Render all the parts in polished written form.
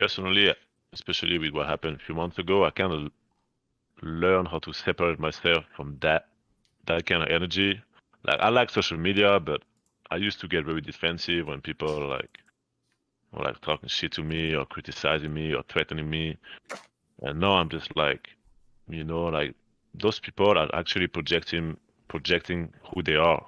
personally, especially with what happened a few months ago, I kind of learned how to separate myself from that kind of energy. Like I like social media, but I used to get very defensive when people were like talking shit to me or criticizing me or threatening me. And now I'm just like, like those people are actually projecting who they are.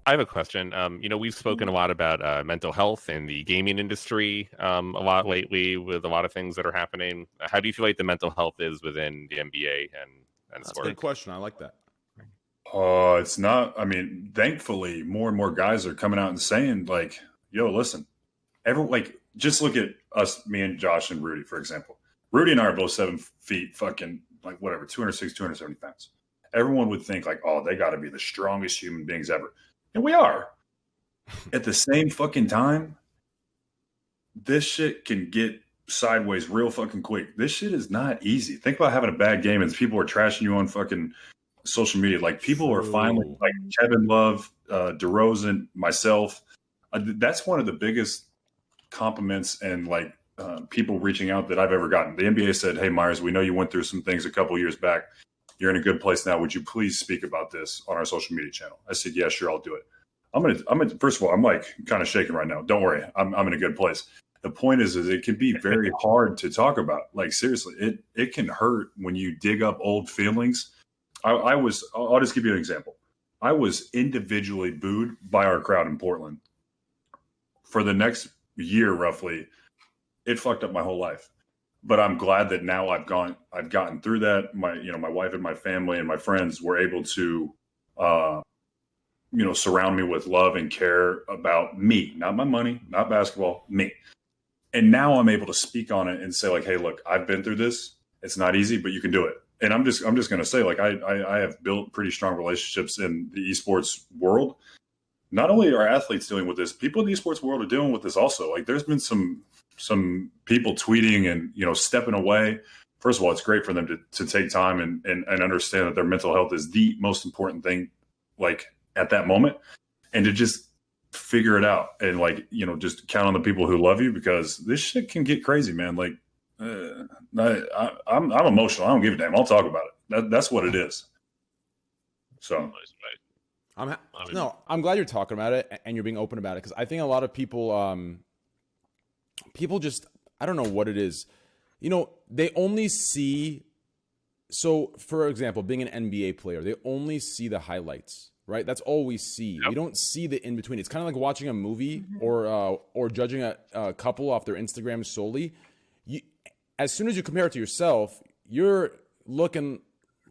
I have a question. We've spoken a lot about mental health in the gaming industry a lot lately with a lot of things that are happening. How do you feel like the mental health is within the NBA and That's sport? a good question. I like that. It's not. I mean, thankfully, more and more guys are coming out and saying, like, yo, listen, just look at us, me and Josh and Rudy, for example. Rudy and I are both 7 feet, fucking, like, whatever, 260, 270 pounds. Everyone would think, like, oh, they got to be the strongest human beings ever. And we are. At the same fucking time, this shit can get sideways real fucking quick. This shit is not easy. Think about having a bad game and people are trashing you on fucking social media. Like, people are finally, like, Kevin Love, DeRozan, myself. That's one of the biggest compliments and, like, people reaching out that I've ever gotten. The NBA said, hey, Meyers, we know you went through some things a couple years back. You're in a good place now. Would you please speak about this on our social media channel? I said, yeah, sure, I'll do it. I'm gonna first of all, I'm like kind of shaking right now. Don't worry. I'm in a good place. The point is it can be very hard to talk about. Like, seriously, it can hurt when you dig up old feelings. I'll just give you an example. I was individually booed by our crowd in Portland for the next year, roughly. It fucked up my whole life. But I'm glad that now I've gotten through that. My wife and my family and my friends were able to, surround me with love and care about me, not my money, not basketball, me. And now I'm able to speak on it and say, like, hey, look, I've been through this. It's not easy, but you can do it. And I'm just going to say, like, I have built pretty strong relationships in the esports world. Not only are athletes dealing with this, people in the esports world are dealing with this also. Like, there's been some people tweeting and, stepping away. First of all, it's great for them to take time and understand that their mental health is the most important thing, like, at that moment, and to just figure it out and, like, just count on the people who love you, because this shit can get crazy, man. Like, I'm emotional. I don't give a damn. I'll talk about it. That's what it is. So I'm glad you're talking about it and you're being open about it, because I think a lot of people, people just, I don't know what it is. They only see, so for example, being an NBA player, they only see the highlights, right? That's all we see. Yep. We don't see the in between. It's kind of like watching a movie or judging a couple off their Instagram solely. As soon as you compare it to yourself, you're looking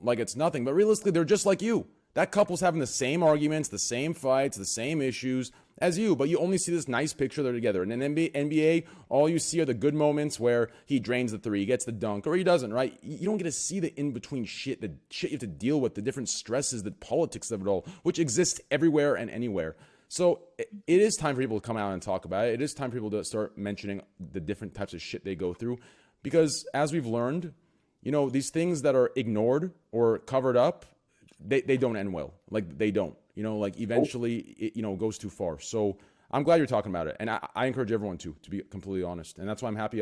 like it's nothing, but realistically, they're just like you. That couple's having the same arguments, the same fights, the same issues as you, but you only see this nice picture they're together. And in NBA, all you see are the good moments where he drains the three, he gets the dunk, or he doesn't, right? You don't get to see the in-between shit, the shit you have to deal with, the different stresses, the politics of it all, which exists everywhere and anywhere. So it is time for people to come out and talk about it. It is time for people to start mentioning the different types of shit they go through. Because as we've learned, these things that are ignored or covered up, they don't end well. Like, they don't. Like, eventually it goes too far. So I'm glad you're talking about it, and I encourage everyone to be completely honest. And that's why I'm happy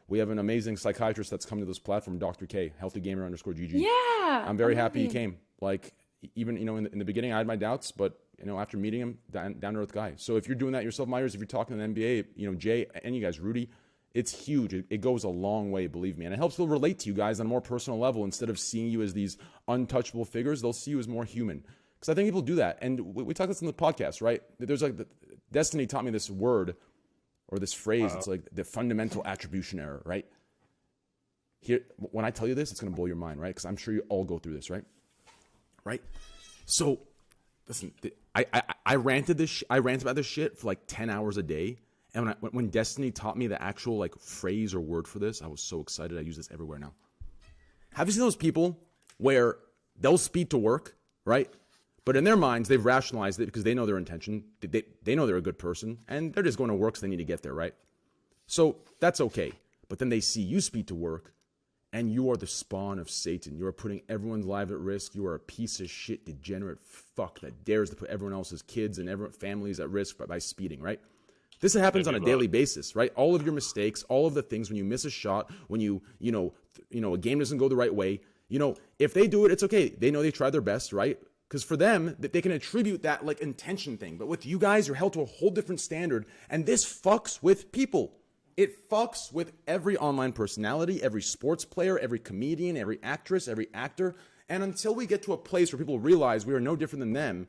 we have an amazing psychiatrist that's come to this platform, Dr. K, healthygamer_GG. Yeah, I'm very happy he came. Like, even in the beginning I had my doubts, but after meeting him, down to earth guy. So if you're doing that yourself, Meyers, if you're talking to the NBA, Jay and you guys, Rudy, it's huge. It goes a long way, believe me. And it helps people relate to you guys on a more personal level. Instead of seeing you as these untouchable figures, they'll see you as more human. Because I think people do that. And we talk this in the podcast, right? There's like, Destiny taught me this word or this phrase. It's like the fundamental attribution error, right? Here, when I tell you this, it's going to blow your mind, right? Because I'm sure you all go through this, right? Right? So, listen, I ranted about this shit for like 10 hours a day. And when Destiny taught me the actual, like, phrase or word for this, I was so excited. I use this everywhere now. Have you seen those people where they'll speed to work, right? But in their minds, they've rationalized it because they know their intention. They know they're a good person, and they're just going to work because they need to get there, right? So that's okay. But then they see you speed to work, and you are the spawn of Satan. You are putting everyone's life at risk. You are a piece of shit, degenerate fuck that dares to put everyone else's kids and everyone families at risk by speeding, right? This happens on a daily basis, right? All of your mistakes, all of the things when you miss a shot, when you a game doesn't go the right way. If they do it, it's okay. They know they tried their best, right? Because for them, they can attribute that like intention thing. But with you guys, you're held to a whole different standard. And this fucks with people. It fucks with every online personality, every sports player, every comedian, every actress, every actor. And until we get to a place where people realize we are no different than them,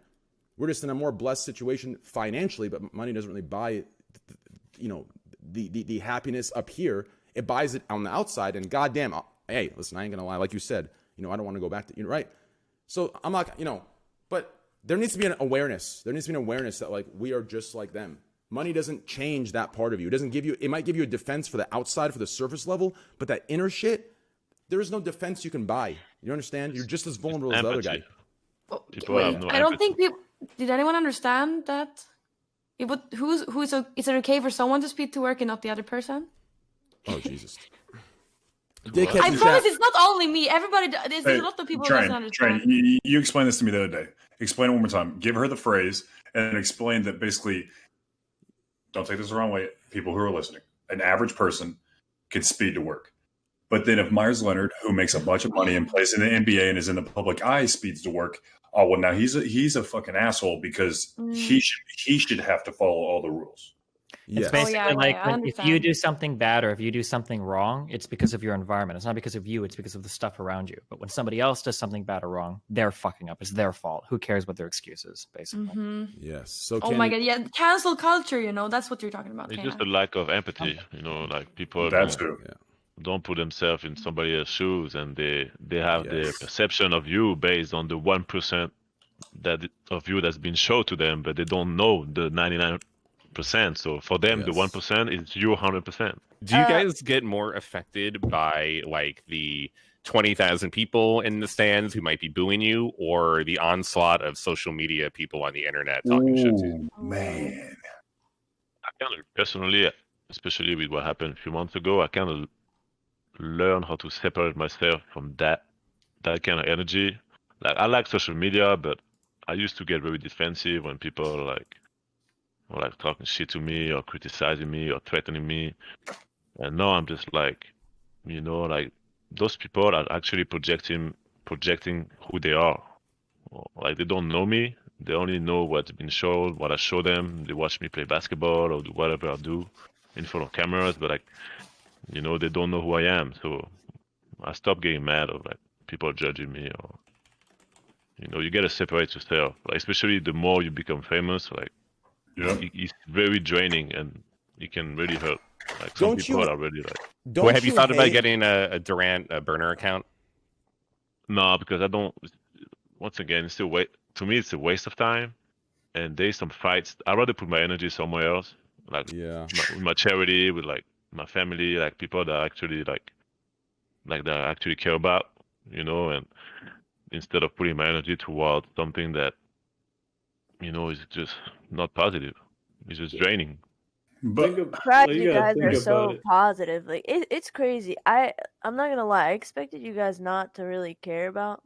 we're just in a more blessed situation financially, but money doesn't really buy, the happiness up here. It buys it on the outside. And goddamn, hey, listen, I ain't gonna lie. Like you said, I don't want to go back to, right? So I'm not, but there needs to be an awareness. There needs to be an awareness that like we are just like them. Money doesn't change that part of you. It might give you a defense for the outside, for the surface level, but that inner shit, there is no defense you can buy. You understand? You're just as vulnerable as the other guy. I don't think people. Did anyone understand that? Is it okay for someone to speak to work and not the other person? Oh Jesus! I promise it's not only me. Everybody. There's a lot of people who doesn't understand. You explained this to me the other day. Explain it one more time. Give her the phrase and explain that basically. Don't take this the wrong way, people who are listening. An average person can speed to work. But then if Meyers Leonard, who makes a bunch of money and plays in the NBA and is in the public eye, speeds to work, oh, well, now he's a fucking asshole because he should have to follow all the rules. It's basically if you do something bad or if you do something wrong, it's because of your environment. It's not because of you. It's because of the stuff around you. But when somebody else does something bad or wrong, they're fucking up. It's their fault. Who cares what their excuse is, basically. Mm-hmm. Yes. So my God. Yeah. Cancel culture, that's what you're talking about. It's just a lack of empathy, like people don't put themselves in somebody else's shoes and they have their perception of you based on the 1% of you that's been shown to them, but they don't know the 99%. So for them, the 1% is you 100%. Do you guys get more affected by like the 20,000 people in the stands who might be booing you, or the onslaught of social media people on the internet talking shit to you? Man, I kind of personally, especially with what happened a few months ago, I kind of learned how to separate myself from that kind of energy. Like I like social media, but I used to get very defensive when people or talking shit to me or criticizing me or threatening me. And now I'm just like those people are actually projecting who they are. Like they don't know me. They only know what's been shown, what I show them. They watch me play basketball or do whatever I do in front of cameras, but they don't know who I am. So I stopped getting mad of people judging me or you gotta separate yourself. Especially the more you become famous, it's very draining and it can really hurt. Some people are really have you thought about getting a Durant burner account? No, because I don't. Once again, it's still to me, it's a waste of time. And there's some fights. I'd rather put my energy somewhere else, with my charity, with my family, people that actually that I actually care about, and instead of putting my energy towards something that is just not positive. It's just draining. But you guys are so positive. It's crazy. I'm not gonna lie. I expected you guys not to really care about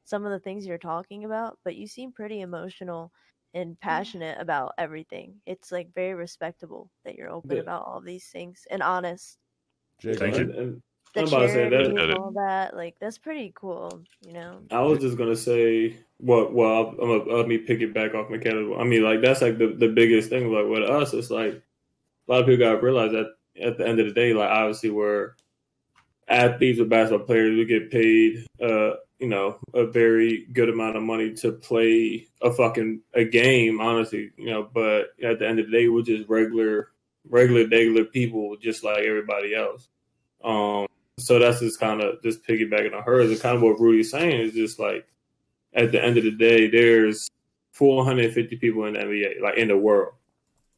some of the things you're talking about, but you seem pretty emotional and passionate about everything. It's very respectable that you're open about all these things and honest. Thank you. The charity and all that, that's pretty cool, I was just gonna say, let me pick it back off mechanical. I mean, that's the biggest thing. With us, it's a lot of people gotta realize that at the end of the day, obviously we're athletes or basketball players. We get paid, a very good amount of money to play a game, honestly, But at the end of the day, we're just regular people, just like everybody else. So that's just kind of just piggybacking on hers. And kind of what Rudy's saying is just at the end of the day, there's 450 people in the NBA, in the world.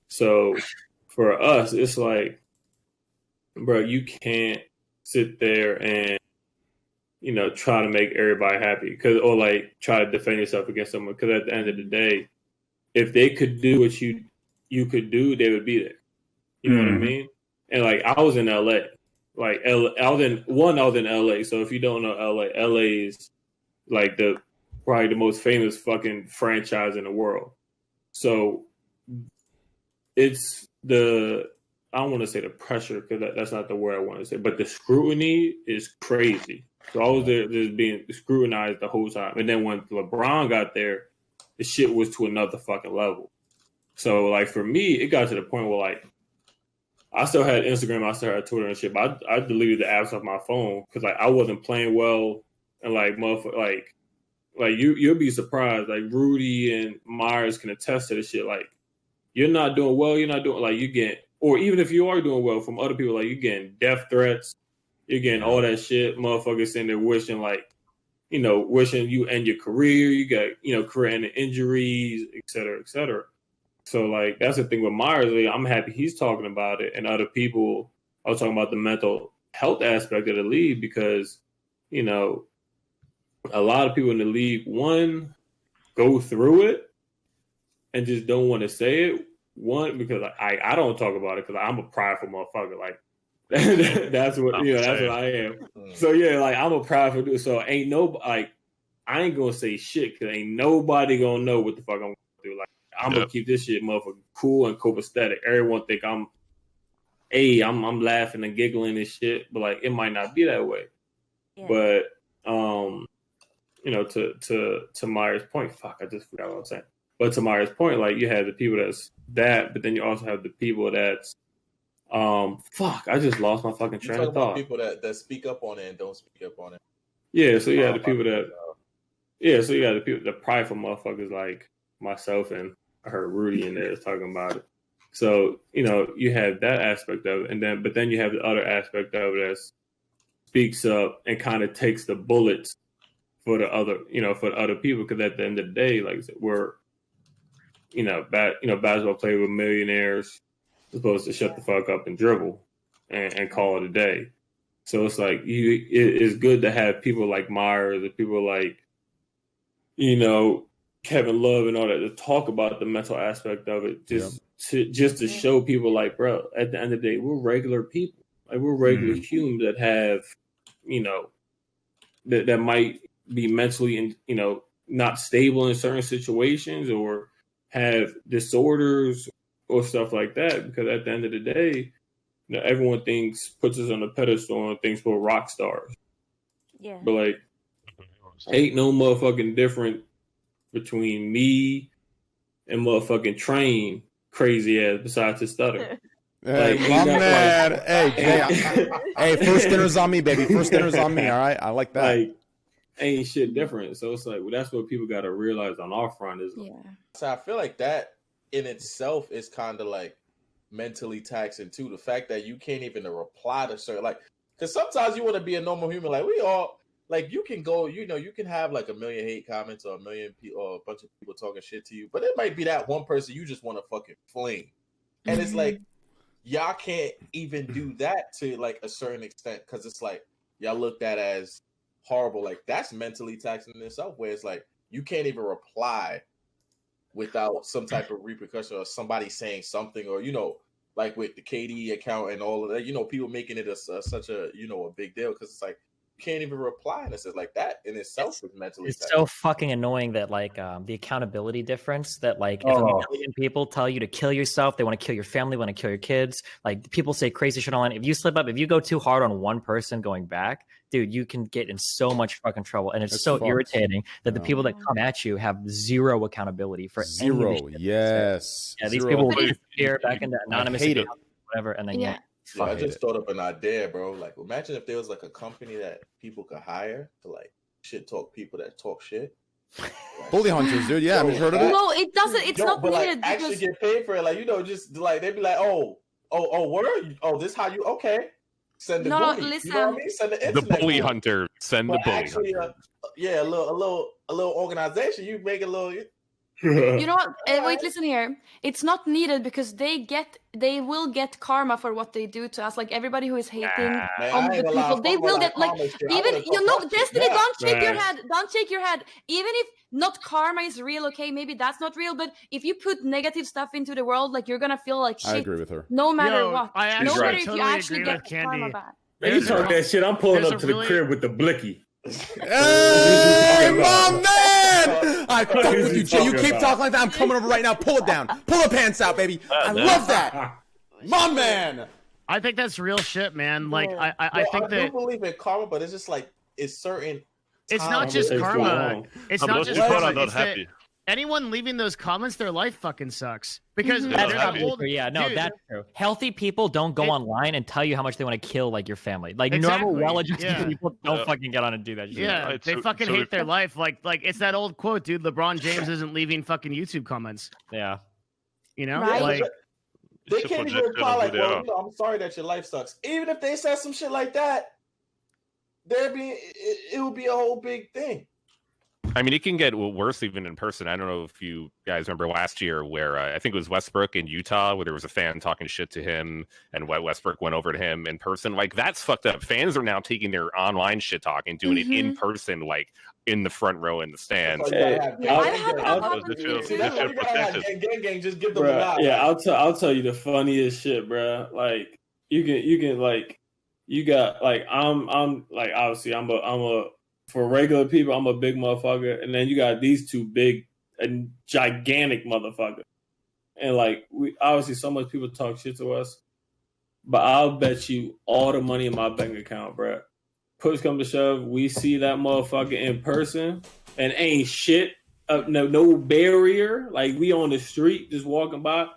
So for us, it's bro, you can't sit there and, try to make everybody happy or try to defend yourself against someone. Because at the end of the day, if they could do what you could do, they would be there. You know what I mean? And I was in LA. I was in LA. So if you don't know LA is probably the most famous fucking franchise in the world. So it's I don't want to say the pressure because that's not the word I want to say, but the scrutiny is crazy. So I was there just being scrutinized the whole time. And then when LeBron got there, the shit was to another fucking level. So, like, for me, it got to the point where, like, I still had Instagram, I still had Twitter and shit, but I deleted the apps off my phone because, like, I wasn't playing well. And, like, motherfucker, like you'll be surprised. Like, Rudy and Meyers can attest to this shit. Like, you're not doing well, like, you get, or even if you are doing well from other people, like, you're getting death threats, you're getting all that shit. Motherfuckers sitting there wishing, like, you know, wishing you end your career. You got, you know, career-ending injuries, et cetera, et cetera. So, like, that's the thing with Meyers. Like, I'm happy he's talking about it. And other people are talking about the mental health aspect of the league because, you know, a lot of people in the league, one, go through it and just don't want to say it. One, because I don't talk about it because I'm a prideful motherfucker. Like, that's what, you know, that's what I am. So, yeah, like, I'm a prideful dude. So, ain't no, like, I ain't going to say shit because ain't nobody going to know what the fuck I'm going to do. Like, I'm going to keep this shit motherfucker cool and copacetic. Everyone think I'm laughing and giggling and shit, but, like, it might not be that way. Yeah. But, you know, to Meyers' point, fuck, I just forgot what I was saying. But to Meyers' point, like, you have the people that's that, but then you also have the people that's, fuck, I just lost my fucking train of thought. People that speak up on it and don't speak up on it. Yeah, so you have the people that, so you have the people, the prideful motherfuckers like myself, and I heard Rudy in there talking about it. So, you know, you have that aspect of it, but then you have the other aspect of it that speaks up and kind of takes the bullets for the other, you know, for the other people, because at the end of the day, like I said, we're, basketball players with millionaires supposed to shut the fuck up and dribble and call it a day. So it's like it's good to have people like Meyers and people like, you know, Kevin Love and all that to talk about the mental aspect of it, just to show people like, bro, at the end of the day, we're regular people. Like, we're regular humans that have, you know, that might be mentally, you know, not stable in certain situations or have disorders or stuff like that. Because at the end of the day, you know, everyone puts us on a pedestal and thinks we're rock stars. Yeah. But, like, ain't no motherfucking different between me and motherfucking Train crazy ass besides his stutter. Hey, like, my man. Like, hey, first dinner's on me, baby. First dinner's on me. All right, I like that. Like, ain't shit different. So it's like, well, that's what people got to realize on our front is. Yeah. So I feel like that in itself is kind of like mentally taxing too. The fact that you can't even reply to certain, like, because sometimes you want to be a normal human. Like, we all, like, you can go, you know, you can have like a million hate comments or a million people or a bunch of people talking shit to you, but it might be that one person you just want to fucking fling, and it's like, y'all can't even do that to like a certain extent because it's like y'all looked at as horrible. Like, that's mentally taxing in itself, where it's like you can't even reply without some type of repercussion or somebody saying something, or, you know, like with the KD account and all of that, you know, people making it such a, you know, a big deal because it's like you can't even reply, and it's like that in itself is mentally taxing. So fucking annoying that like the accountability difference that like if a million people tell you to kill yourself, they want to kill your family, want to kill your kids, like people say crazy shit online. If you slip up, if you go too hard on one person going back, dude, you can get in so much fucking trouble, and it's so irritating that the people that come at you have zero accountability for zero. Yes, yeah, these people will disappear back into anonymous account, whatever, and then I just thought up an idea, bro. Like, imagine if there was like a company that people could hire to like shit talk people that talk shit. Like, bully hunters, dude. Yeah, I've heard of it. No, it doesn't. It's not but needed. Like, actually get paid for it. Like, you know, just like they'd be like, word. Oh, this how you send the bully. Listen. You know what I mean? Send the bully hunter. Send the bully hunter. A little organization. You make a little. You know what? Wait, listen here. It's not needed because they will get karma for what they do to us. Like, everybody who is hating on the people, they will get, like, even, you know, Destiny, don't shake your head. Don't shake your head. Even if not karma is real, okay, maybe that's not real, but if you put negative stuff into the world, like, you're gonna feel like shit. I agree with her. No matter what. No matter if you actually get karma back. Man, you talk that shit. I'm pulling up to the crib with the blicky. Hey, my man! I fuck with you, Jay. You keep talking like that. I'm coming over right now. Pull it down. Pull the pants out, baby. I love that. My man. I think that's real shit, man. Like I think I do believe in karma, but it's just like it's certain. It's not just karma. It's not just karma. It's that anyone leaving those comments, their life fucking sucks because that's they're old. Yeah, no, dude. That's true. Healthy people don't go online and tell you how much they want to kill like your family. Like normal, well-adjusted people don't fucking get on and do that shit. Yeah, they fucking hate their life. Like it's that old quote, dude. LeBron James isn't leaving fucking YouTube comments. Yeah, you know, right? like they can't even reply like, "Well, I'm sorry that your life sucks." Even if they said some shit like that, it would be a whole big thing. I mean, it can get worse even in person. I don't know if you guys remember last year where I think it was Westbrook in Utah where there was a fan talking shit to him and Westbrook went over to him in person. Like, that's fucked up. Fans are now taking their online shit talk and doing it in person, like in the front row in the stands. Just give them a nod. Yeah, I'll tell you the funniest shit, bro. Like you can like you got like I'm like obviously I'm a for regular people, I'm a big motherfucker, and then you got these two big and gigantic motherfuckers. And like we obviously so much people talk shit to us, but I'll bet you all the money in my bank account, bro. Push come to shove, we see that motherfucker in person, and ain't shit, no barrier. Like we on the street just walking by,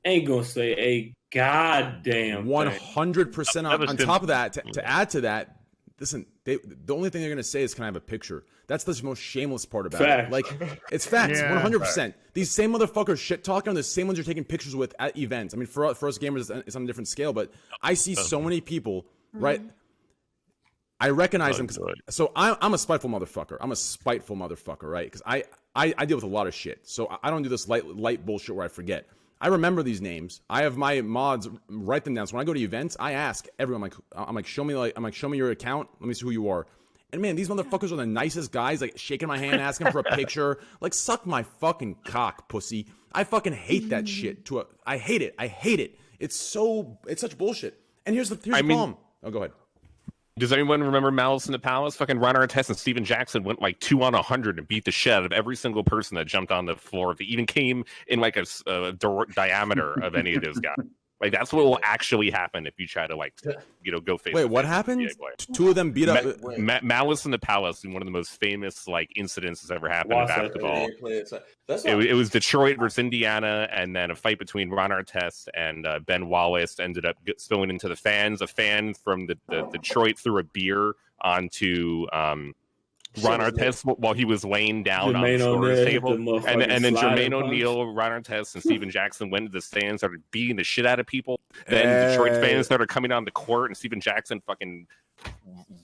ain't gonna say a goddamn 100%. On top of that, to add to that. Listen, the only thing they're going to say is, can I have a picture? That's the most shameless part about it. Like, it's facts, 100%. These same motherfuckers shit talking are the same ones you're taking pictures with at events. I mean, for us gamers, it's on a different scale, but I see so many people, right? I recognize them. So I'm a spiteful motherfucker. Right? Because I deal with a lot of shit. So I don't do this light bullshit where I forget. I remember these names. I have my mods write them down. So when I go to events, I ask everyone, I'm like, show me your account. Let me see who you are. And man, these motherfuckers are the nicest guys, like shaking my hand, asking for a picture. Like, suck my fucking cock, pussy. I fucking hate that shit. I hate it. It's such bullshit. And here's the problem. Oh, go ahead. Does anyone remember Malice in the Palace? Fucking Ron Artest and Steven Jackson went like 2 on 100 and beat the shit out of every single person that jumped on the floor. They even came in like a diameter of any of those guys. Like, that's what will actually happen if you try to, like, go face. Wait, what happened? Two of them beat up Malice in the Palace, and one of the most famous like incidents that's ever happened in basketball. It was Detroit versus Indiana, and then a fight between Ron Artest and Ben Wallace ended up spilling into the fans. A fan from the Detroit threw a beer onto Ron Artest while he was laying down on the scorer's table, and then Jermaine O'Neal, Ron Artest, and Steven Jackson went to the stands, started beating the shit out of people. Then Detroit fans started coming on the court, and Steven Jackson fucking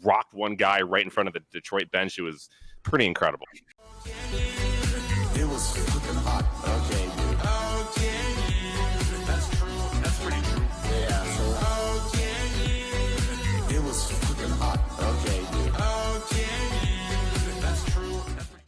rocked one guy right in front of the Detroit bench. It was pretty incredible. It was fucking hot. Okay.